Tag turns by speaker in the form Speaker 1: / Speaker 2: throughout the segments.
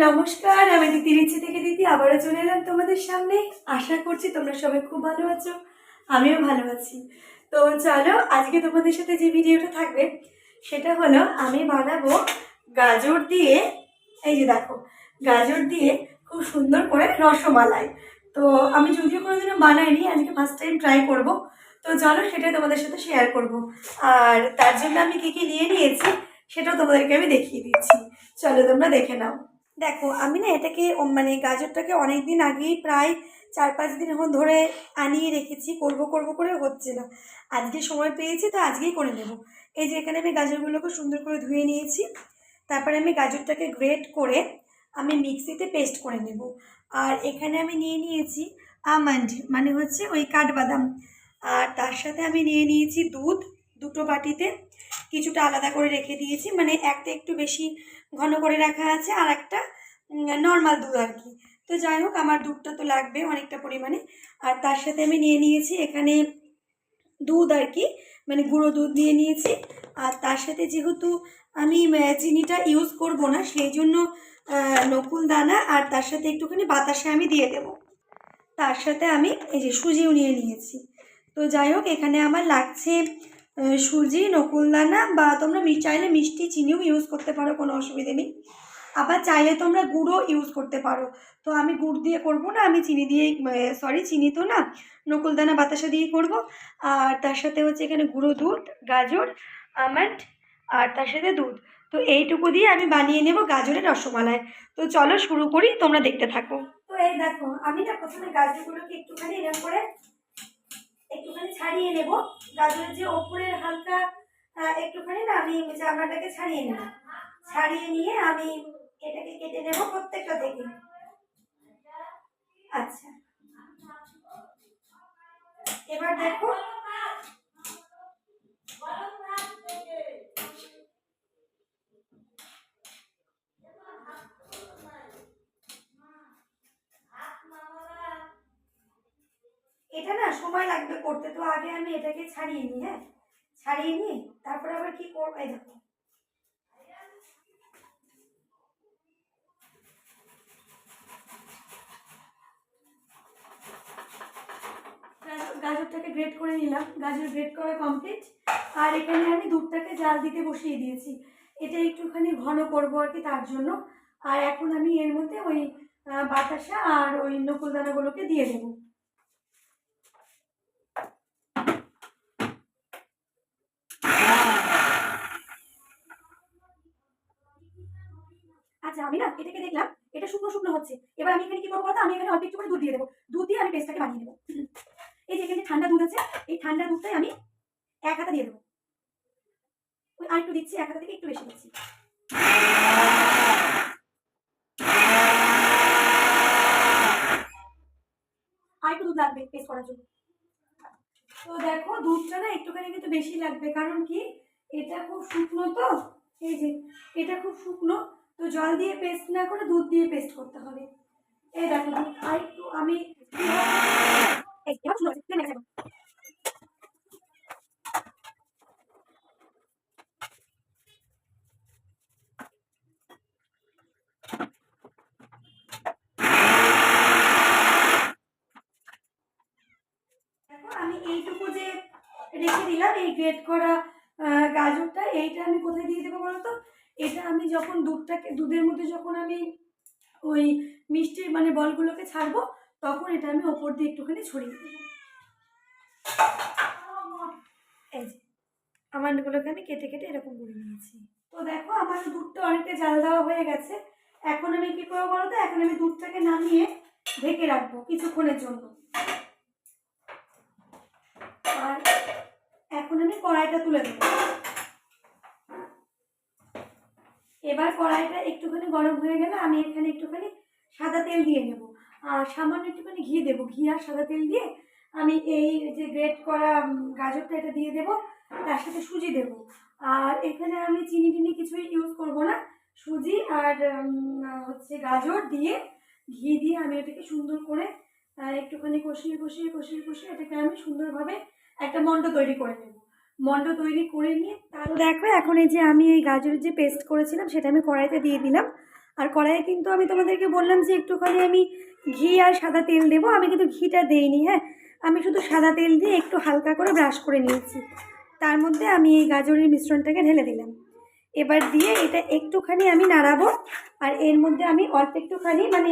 Speaker 1: নমস্কার, আমি দিদি রিচি থেকে দিদি আবারও চলে এলাম তোমাদের সামনে। আশা করছি তোমরা সবাই খুব ভালো আছো, আমিও ভালো আছি। তো চলো, আজকে তোমাদের সাথে যে ভিডিওটা থাকবে সেটা হলো আমি বানাবো গাজর দিয়ে, এই যে দেখো, গাজর দিয়ে খুব সুন্দর করে রসমালাই। তো আমি যদিও কোনোদিনও বানাইনি, আজকে ফার্স্ট টাইম ট্রাই করব। তো চলো, সেটাই তোমাদের সাথে শেয়ার করব। আর তার জন্য আমি কী কী নিয়ে নিয়েছি সেটাও তোমাদেরকে আমি দেখিয়ে দিচ্ছি। চলো তোমরা দেখে নাও। দেখো, আমি না এটাকে মানে গাজরটাকে অনেক দিন আগেই, প্রায় 4-5 দিন ধরে আনিয়ে রেখেছি, করব করব করে হচ্ছে না। আজকে সময় পেয়েছি তো আজকেই করে নেব। এই যে এখানে আমি গাজরগুলোকে সুন্দর করে ধুয়ে নিয়েছি। তারপরে আমি গাজরটাকে গ্রেট করে আমি মিক্সিতে পেস্ট করে নেব। আর এখানে আমি নিয়ে নিয়েছি আমন্ড, মানে হচ্ছে ওই কাঠবাদাম। আর তার সাথে আমি নিয়ে নিয়েছি দুধ, দুটো বাটিতে কিছুটা আলাদা করে রেখে দিয়েছি, মানে একটা একটু বেশি ঘন করে রাখা আছে, আর একটা নর্মাল দুধ আর কি। তো যাই হোক, আমার দুধটা তো লাগবে অনেকটা পরিমাণে। আর তার সাথে আমি নিয়ে নিয়েছি এখানে দুধ আর কি, মানে গুঁড়ো দুধ নিয়ে নিয়েছি। আর তার সাথে যেহেতু আমি চিনিটা ইউজ করব না, সেই জন্য নকুল দানা আর তার সাথে একটুখানি বাতাসা আমি দিয়ে দেব। তার সাথে আমি এই যে সুজিও নিয়ে নিয়েছি। তো যাই হোক, এখানে আমার লাগছে সুজি, নকুলদানা, বা তোমরা চাইলে মিষ্টি চিনিও ইউজ করতে পারো, কোনো অসুবিধে নেই। আবার চাইলে তোমরা গুড়ও ইউজ করতে পারো। তো আমি গুড় দিয়ে করব না, আমি চিনি দিয়েই, চিনি তো না, নকুলদানা বাতাসা দিয়েই করব। আর তার সাথে হচ্ছে এখানে গুঁড়ো দুধ, গাজর, আমন্ড, আর তার সাথে দুধ। তো এইটুকু দিয়ে আমি বানিয়ে নেব গাজরের রসমালাই। তো চলো শুরু করি, তোমরা দেখতে থাকো। তো এই দেখো, আমি না প্রথমে গাজরগুলোকে একটুখানি এরকম করে একটুখানি ছাড়িয়ে নেব। গাজরের যে ওপরের হালকা একটুখানি না, আমি চামড়াটাকে ছাড়িয়ে নেব। ছাড়িয়ে নিয়ে আমি এটাকে কেটে নেব প্রত্যেকটা থেকে। আচ্ছা, এবার দেখো, এটা না সময় লাগবে করতে, তো আগে আমি এটাকে ছাড়িয়ে নিই। হ্যাঁ, ছাড়িয়ে নিই, তারপরে আবার কি করবো, এই দেখো, গাজরটাকে গ্রেট করে নিলাম, গাজর গ্রেট করা কমপ্লিট। আর এখানে আমি দুধটাকে জাল দিতে বসিয়ে দিয়েছি, এটা একটুখানি ঘন করবো আর কি, তার জন্য। আর এখন আমি এর মধ্যে ওই বাতাসা আর ওই নকুলদানাগুলোকে দিয়ে দেবো। আচ্ছা, আমি না এটাকে দেখলাম এটা শুকনো শুকনো হচ্ছে। এবার আমি এখানে কি করবো বলতো, আমি এখানে অল্প একটু করে দুধ দিয়ে দেবো। দুধ দিয়ে আমি পেস্টটাকে বানিয়ে নেবো। এই যে এখানে ঠান্ডা দুধ আছে, এই ঠান্ডা দুধটাই আমি এক হাতা দিয়ে দেবো। ওই আর একটু দিচ্ছি, এক হাতা থেকে একটু বেশি দিচ্ছি। আর একটু দুধ লাগবে পেস্ট করার জন্য। তো দেখো, দুধটা না একটুখানি কিন্তু বেশি লাগবে, কারণ কি, এটা খুব শুকনো তো। এই যে এটা খুব শুকনো, তো জল দিয়ে পেস্ট না করে দুধ দিয়ে পেস্ট করতে হবে। এই দেখো, দুধ আর একটু আমি আমি এইটুকু যে রেখে দিলাম, এই গ্রেট করা গাজরটা, এইটা আমি কোথায় দিয়ে দেবো বলো তো? এটা আমি যখন দুধের মধ্যে যখন আমি ওই মিষ্টির মানে বলগুলোকে ছাড়বো, তখন এটা আমি ওপর দিয়ে একটুখানি ছড়িয়ে দেবো। এই যে আমারগুলোকে আমি কেটে কেটে এরকম করে নিয়েছি। তো দেখো, আমার দুধটা অনেকটা জাল দেওয়া হয়ে গেছে। এখন আমি কি করবো বলো তো, এখন আমি দুধটাকে নামিয়ে ঢেকে রাখবো কিছুক্ষণের জন্য। আর এখন আমি কড়াইটা তুলে দেবো। এবার কড়াইটা একটুখানি গরম হয়ে গেলে আমি এখানে একটুখানি সাদা তেল দিয়ে নেব। আর সামান্য একটুখানি ঘি দেবো, ঘি আর সাদা তেল দিয়ে আমি এই যে গ্রেট করা গাজরটা এটা দিয়ে দেবো। তার সাথে সুজি দেবো। আর এখানে আমি চিনি টিনি কিছুই ইউজ করব না, সুজি আর হচ্ছে গাজর দিয়ে ঘি দিয়ে আমি এটাকে সুন্দর করে একটুখানি কষিয়ে কষিয়ে কষিয়ে কষিয়ে এটাকে আমি সুন্দরভাবে একটা মণ্ড তৈরি করে নেব। মণ্ড তৈরি করে নিয়ে তারপর দেখো, এখন এই যে আমি এই গাজরের যে পেস্ট করেছিলাম সেটা আমি কড়াইতে দিয়ে দিলাম। আর কড়াইয়ে কিন্তু আমি তোমাদেরকে বললাম যে একটুখানি আমি ঘি আর সাদা তেল দেবো, আমি কিন্তু ঘিটা দেইনি। হ্যাঁ, আমি শুধু সাদা তেল দিয়ে একটু হালকা করে ব্রাশ করে নিয়েছি, তার মধ্যে আমি এই গাজরের মিশ্রণটাকে ঢেলে দিলাম। এবার দিয়ে এটা একটুখানি আমি নাড়াবো, আর এর মধ্যে আমি অল্প একটুখানি মানে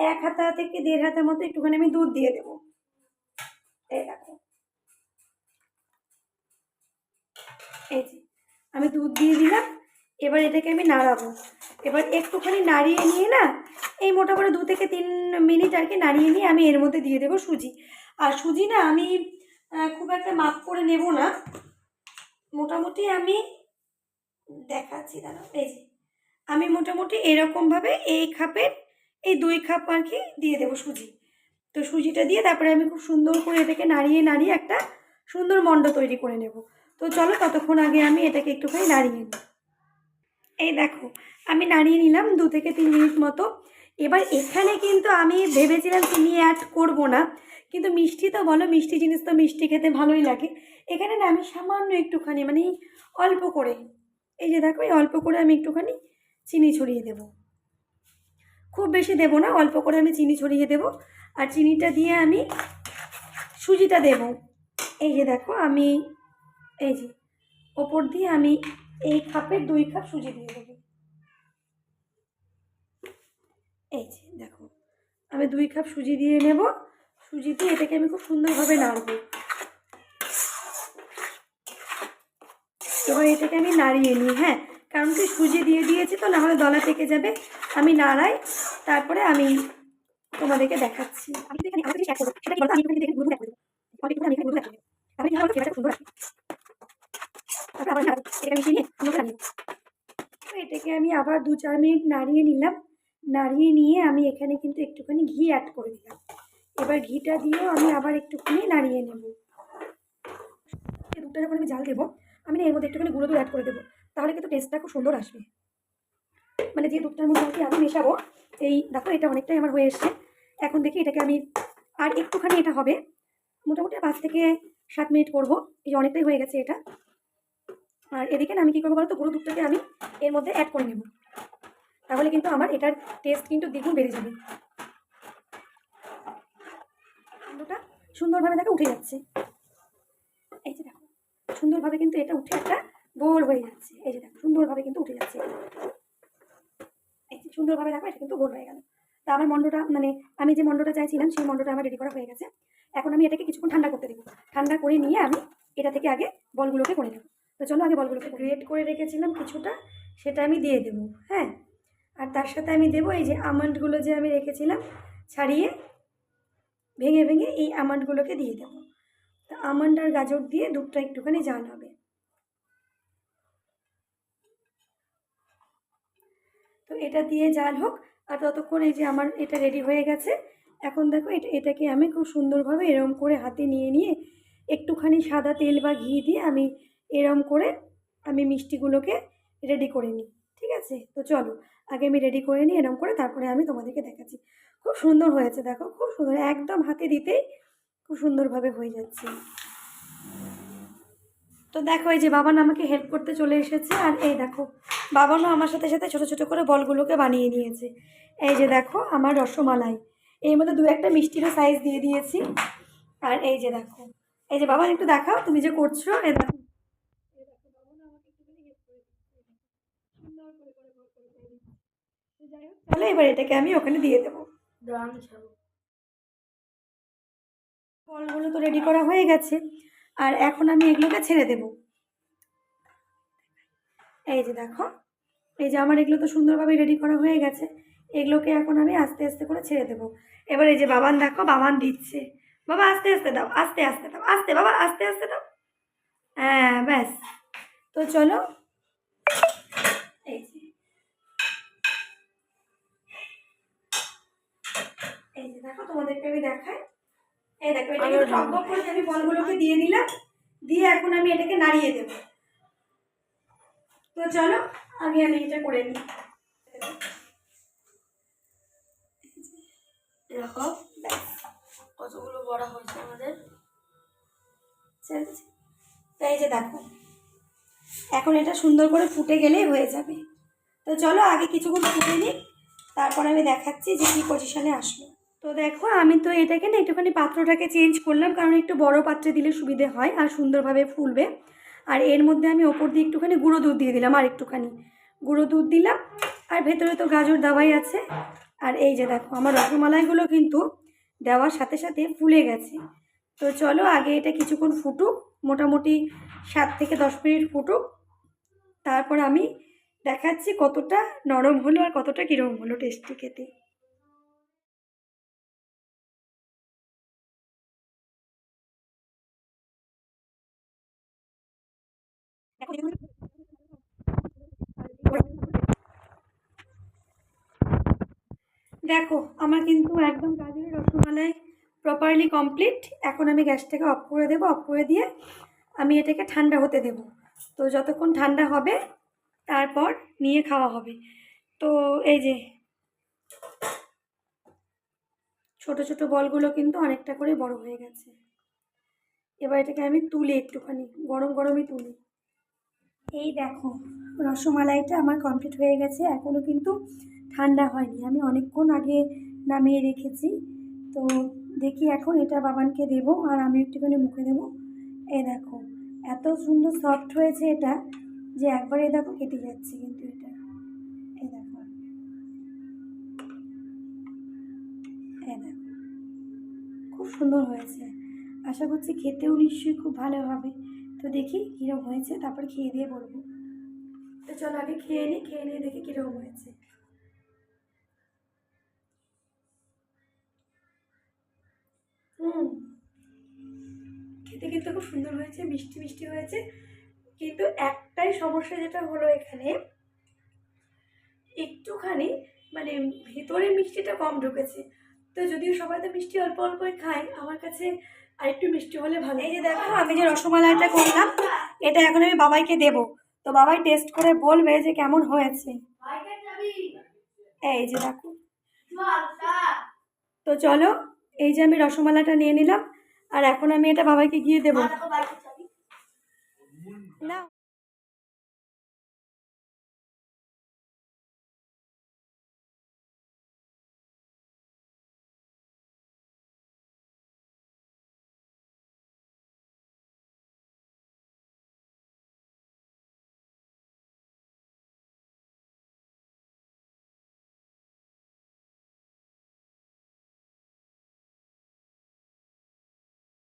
Speaker 1: 1 হাতা থেকে 1.5 হাতা মতো একটুখানি আমি দুধ দিয়ে দেবো। এই দেখো, এই যে আমি দুধ দিয়ে দিলাম। এবার এটাকে আমি নাড়াবো। এবার একটুখানি নাড়িয়ে নিয়ে না, এই মোটামুটি 2 থেকে 3 মিনিট আর কি নাড়িয়ে নিয়ে আমি এর মধ্যে দিয়ে দেবো সুজি। আর সুজি না আমি খুব একটা মাপ করে নেব না, মোটামুটি আমি দেখাচ্ছি দাঁড়াও। এই যে আমি মোটামুটি এরকমভাবে এই কাপের এই 2 কাপ আর কি দিয়ে দেবো সুজি। তো সুজিটা দিয়ে তারপরে আমি খুব সুন্দর করে এটাকে নাড়িয়ে নাড়িয়ে একটা সুন্দর মণ্ড তৈরি করে নেব। তো চলো ততক্ষণ আগে আমি এটাকে একটুখানি নাড়িয়ে নিই। এই দেখো আমি নাড়িয়ে নিলাম 2 থেকে 3 মিনিট মতো। এবার এখানে কিন্তু আমি ভেবেছিলাম চিনি অ্যাড করব না, কিন্তু মিষ্টি তো বলো, মিষ্টি জিনিস তো মিষ্টি খেতে ভালোই লাগে। এখানে না আমি সামান্য একটুখানি মানে অল্প করে, এই যে দেখো এই অল্প করে আমি একটুখানি চিনি ছড়িয়ে দেব। খুব বেশি দেব না, অল্প করে আমি চিনি ছড়িয়ে দেব। আর চিনিটা দিয়ে আমি সুজিটা দেব। এই যে দেখো আমি এই যে ওপর দিয়ে আমি এই কাপের 2 কাপ সুজি দিয়ে দেবো। এই যে দেখো আমি 2 কাপ সুজি দিয়ে নেব। সুজি দিয়ে এটাকে আমি খুব সুন্দরভাবে নাড়বো। এবার এটাকে আমি নাড়িয়ে নিই। হ্যাঁ, কারণ কি সুজি দিয়ে দিয়েছি তো, নাহলে দলা পেকে যাবে। আমি নাড়াই, তারপরে আমি তোমাদেরকে দেখাচ্ছি। আমি এখানে আরেকটা জিনিস অ্যাড করব, সেটা কি বলতো, আমি এখানে দেখে গুঁড়ো অ্যাড করব। আমি এখানে গুঁড়ো অ্যাড করব, তাহলে কি হবে, ফ্লেভারটা সুন্দর আসবে। তারপর আবার নাড়বো, এটাকে মিশিয়ে নিয়ে সুন্দর করে নাড়বো। তো এটাকে আমি আবার 2-4 মিনিট নাড়িয়ে নিলাম। নাড়িয়ে নিয়ে আমি এখানে কিন্তু একটুখানি ঘি অ্যাড করে দিলাম। এবার ঘিটা দিয়েও আমি আবার একটুখানি নাড়িয়ে নেব। এই দুধটা যখন আমি জাল দেবো, আমি না এর মধ্যে একটুখানি গুঁড়ো দুধ অ্যাড করে দেবো, তাহলে কিন্তু টেস্টটা খুব সুন্দর আসবে। মানে যে দুধটার মধ্যে আর কি আমি মেশাবো। এই দেখো এটা অনেকটাই আমার হয়ে এসছে। এখন দেখি এটাকে আমি আর একটুখানি, এটা হবে মোটামুটি 5 থেকে 7 মিনিট করবো। এই যে অনেকটাই হয়ে গেছে এটা। আর এদিকে না আমি কী করবো বলো তো, গুঁড়ো দুধটাকে আমি এর মধ্যে অ্যাড করে নেব, তাহলে কিন্তু আমার এটার টেস্ট কিন্তু দ্বিগুণ বেড়ে যাবে। আলুটা সুন্দরভাবে দেখো উঠে যাচ্ছে। এই যে দেখো সুন্দরভাবে কিন্তু এটা উঠে একটা গোল হয়ে যাচ্ছে। এই যে দেখো সুন্দরভাবে কিন্তু উঠে যাচ্ছে। এই যে সুন্দরভাবে দেখো এটা কিন্তু গোল হয়ে গেল। তা আমার মণ্ডটা মানে আমি যে মণ্ডটা চাইছিলাম সেই মণ্ডটা আমার রেডি করা হয়ে গেছে। এখন আমি এটাকে কিছুক্ষণ ঠান্ডা করতে দেবো। ঠান্ডা করে নিয়ে আমি এটা থেকে আগে বলগুলোকে করে নেব। তো চলো আগে বলগুলোকে গ্রেট করে রেখেছিলাম কিছুটা, সেটা আমি দিয়ে দেবো। হ্যাঁ, আর তার সাথে আমি দেবো এই যে আমন্ডগুলো যে আমি রেখেছিলাম ছাড়িয়ে, ভেঙে ভেঙে এই আমন্ডগুলোকে দিয়ে দেবো। তো আমন্ড আর গাজর দিয়ে দুধটা একটুখানি জাল হবে। তো এটা দিয়ে জাল হোক, আর ততক্ষণ এই যে আমার এটা রেডি হয়ে গেছে। এখন দেখো এটাকে আমি খুব সুন্দরভাবে এরম করে হাতে নিয়ে নিয়ে একটুখানি সাদা তেল বা ঘি দিয়ে আমি এরম করে আমি মিষ্টিগুলোকে রেডি করে নিই। ঠিক আছে, তো চলো আগে আমি রেডি করে নিই এরম করে, তারপরে আমি তোমাদেরকে দেখাচ্ছি। খুব সুন্দর হয়েছে দেখো, খুব সুন্দর, একদম হাতে দিতেই খুব সুন্দরভাবে হয়ে যাচ্ছে। তো দেখো এই যে বাবান আমাকে হেল্প করতে চলে এসেছে, আর এই দেখো বাবানও আমার সাথে সাথে ছোটো ছোটো করে বলগুলোকে বানিয়ে নিয়েছে। এই যে দেখো আমার রসমালাই, এর মধ্যে 2-1টা মিষ্টিরও সাইজ দিয়ে দিয়েছি। আর এই যে দেখো, এই যে বাবান একটু দেখাও তুমি যে করছো। এই দেখো, এই দেখো বাবানও আমাকে একটুখানি হেল্প করে দিচ্ছে, সুন্দর করে করে করে করে করে দিচ্ছে। তো যাই হোক, তাহলে এবার এটাকে আমি ওখানে দিয়ে দেবো। ফলগুলো তো রেডি করা হয়ে গেছে, আর এখন আমি এগুলোকে ছেড়ে দেবো। এই যে দেখো, এই যে আমার এগুলো তো সুন্দরভাবে রেডি করা হয়ে গেছে। এগুলোকে এখন আমি আস্তে আস্তে করে ছেড়ে দেবো। এবার এই যে বাবান দেখো, বাবান দিচ্ছে। বাবা আস্তে আস্তে দাও, আস্তে আস্তে দাও, আস্তে বাবা আস্তে আস্তে দাও। হ্যাঁ ব্যাস। তো চলো, এই যে এই যে দেখো তোমাদেরকে আমি দেখাই। এই দেখো এটাকে টকবক করে আমি বলগুলোকে দিয়ে দিলাম, দিয়ে এখন আমি এটাকে নাড়িয়ে দেবো। তো চলো আগে আমি এটা করে নিই। দেখো কতগুলো বড়া হয়েছে আমাদের। তো এই যে দেখো এখন এটা সুন্দর করে ফুটে গেলেই হয়ে যাবে। তো চলো আগে কিছুক্ষণ ফুটে নিই, তারপর আমি দেখাচ্ছি যে কী পজিশনে আসলো। তো দেখো আমি তো এটাকে না একটুখানি পাত্রটাকে চেঞ্জ করলাম, কারণ একটু বড় পাত্রে দিলে সুবিধে হয় আর সুন্দরভাবে ফুলবে। আর এর মধ্যে আমি ওপর দিয়ে একটুখানি গুঁড়ো দুধ দিয়ে দিলাম, আর একটুখানি গুঁড়ো দুধ দিলাম। আর ভেতরে তো গাজর দেওয়াই আছে। আর এই যে দেখো আমার রসমালাইগুলো কিন্তু দেওয়ার সাথে সাথে ফুলে গেছে। তো চলো আগে এটা কিছুক্ষণ ফুটুক, মোটামুটি 7 থেকে 10 মিনিট ফুটুক। তারপর আমি দেখাচ্ছি কতটা নরম হলো আর কতটা কীরকম হলো টেস্টি খেতে। দেখো আমার কিন্তু একদম গাজরের রসমালাই প্রপারলি কমপ্লিট। এখন আমি গ্যাসটাকে অফ করে দেবো, অফ করে দিয়ে আমি এটাকে ঠান্ডা হতে দেব। তো যতক্ষণ ঠান্ডা হবে তারপর নিয়ে খাওয়া হবে। তো এই যে ছোট ছোট বলগুলো কিন্তু অনেকটা করে বড় হয়ে গেছে। এবার এটাকে আমি তুলি, একটুখানি গরম গরমই তুলি। এই দেখো রসমালাইটা আমার কমপ্লিট হয়ে গেছে, এখনও কিন্তু ঠান্ডা হয়নি, আমি অনেকক্ষণ আগে নামিয়ে রেখেছি। তো দেখি এখন এটা বাবানকে দেবো আর আমি একটুখানি মুখে দেবো। এই দেখো এত সুন্দর সফট হয়েছে এটা যে একবারে দেখো কেটে যাচ্ছে কিন্তু এটা। এই দেখো, এই দেখো খুব সুন্দর হয়েছে। আশা করছি খেতেও নিশ্চয়ই খুব ভালো হবে। তো দেখি কীরকম হয়েছে, তারপর খেয়ে দিয়ে বলবো। তো চলো আগে খেয়ে নিই, খেয়ে নিয়ে দেখি কীরকম হয়েছে। হুম, খেতে কিন্তু খুব সুন্দর হয়েছে, মিষ্টি মিষ্টি হয়েছে। কিন্তু একটাই সমস্যা যেটা হলো এখানে, একটুখানি মানে ভেতরে মিষ্টিটা কম ঢুকেছে। তো যদিও সবাই তো মিষ্টি অল্প অল্পই খায়, আমার কাছে আরেকটু মিষ্টি হলে ভালো। এই যে দেখো আমি যে রসমালাইটা করলাম এটা এখন আমি বাবাইকে দেব। তো বাবাই টেস্ট করে বলবে যে কেমন হয়েছে। এই যে দেখো, তো চলো এই যে আমি রসমালাইটা নিয়ে নিলাম আর এখন আমি এটা বাবাইকে গিয়ে দেবো। না